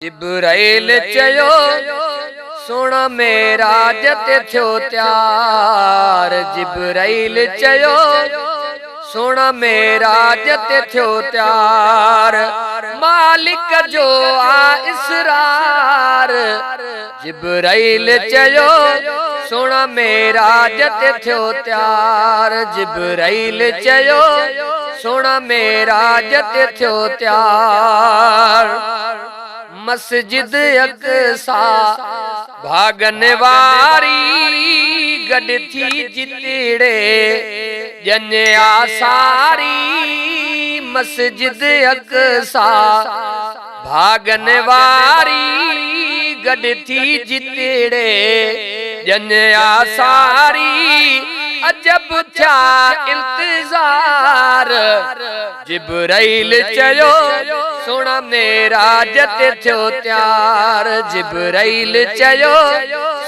जिब्राइल चयो सुन मेराज ते थियो त्यार। जिब्राइल चयो सुन मेराज ते थियो त्यार। मालिक जो आ इसरार। जिब्राइल चयो सुन मेराज ते थियो त्यार। जिब्राइल चयो सुन मेराज ते थियो त्यार। मस्जिद अक़सा भागन वारी गड थी जितड़े जन आसारी। मस्जिद अक़सा भागन वारी गड थी जितड़े जन आसारी। अजब था इंतजार। जिब्राइल चयो सुन मेराज ते थियो त्यार। जिब्राइल चयो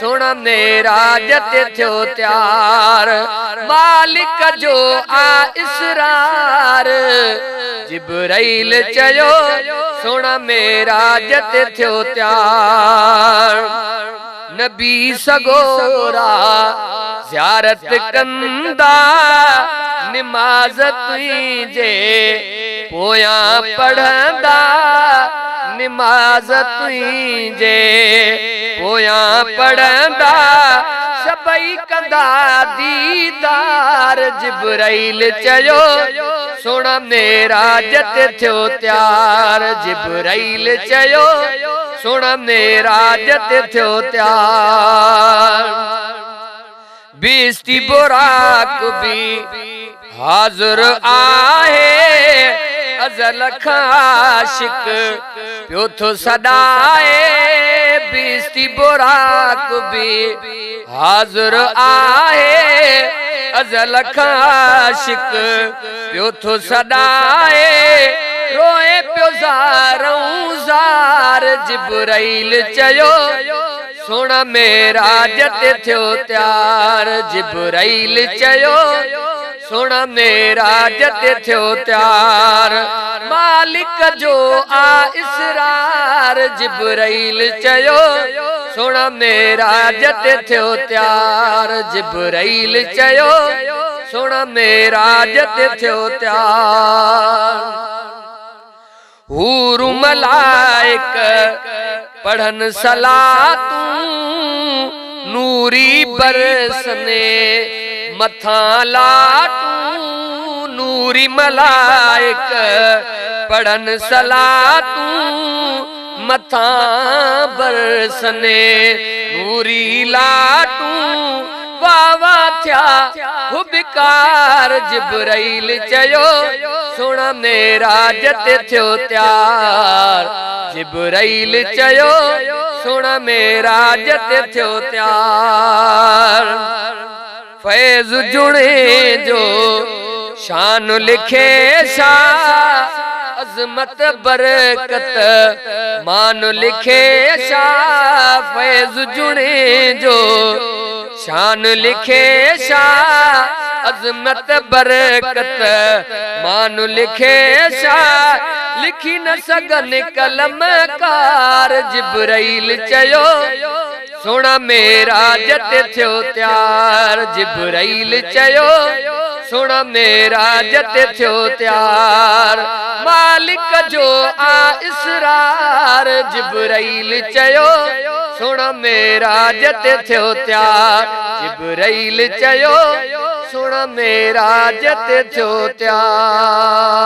सुन मेराज ते थियो त्यार। मालिक जो आ इसरार। जिब्राइल चयो सुन मेराज ते थियो त्यार। नबी सगोरा ज़ियारत कंदा निमाज़ तुंहिंजे पोयां पढ़ंदा। निमाज़ तुंहिंजे पोयां पढ़ंदा सभई कंदा दीदार। जिब्राइल चयो सुन मेराज ते थियो त्यार। जिब्राइल चयो सुन मेराज ते थियो त्यार। बिस्ती बुराक भी हाज़िर आहे। अज़ल खां आशिक पियो थो सॾाए। बिस्ती बुराक भी हाज़िर आहे। अज़ल खां आशिक पियो थो सॾाए। रोए पियो ज़ारूं ज़ार। जिब्राइल चयो सुन मेराज ते थियो त्यार। जिब्राइल चयो सुन मेराज ते थियो त्यार। मालिक जो आ इसरार। जिब्राइल चयो सुन मेराज ते थियो त्यार। जिब्राइल चयो सुन मेराज ते थियो त्यार। हूर मलाइक पढ़न सलातूं नूरी बरसने मथां लाटूं। नूरी मलाइक पढ़न सलातूं मथां बरसने नूरी लाटूं। वावा थिया हुबकार। जिब्राइल चयो सुन मेराज ते थियो त्यार। जिब्राइल चयो सुन मेराज ते थियो त्यार। फैज़ जुड़े जो शान लिखे सा अज़मत बरकत मान लिखे सा। फैज़ जुड़े जो शान लिखे सा अज़मत बरकत मान लिखे सा। लिखी न सघन कलमकार। जिब्राइल चयो सुन मेराज ते थियो त्यार। जिब्राइल चयो सुन मेराज ते थियो त्यार। मालिक जो आ इसरार। जिब्राइल चयो सुन मेराज ते थियो त्यार। जिब्राइल चयो सुन मेराज ते थियो त्यार।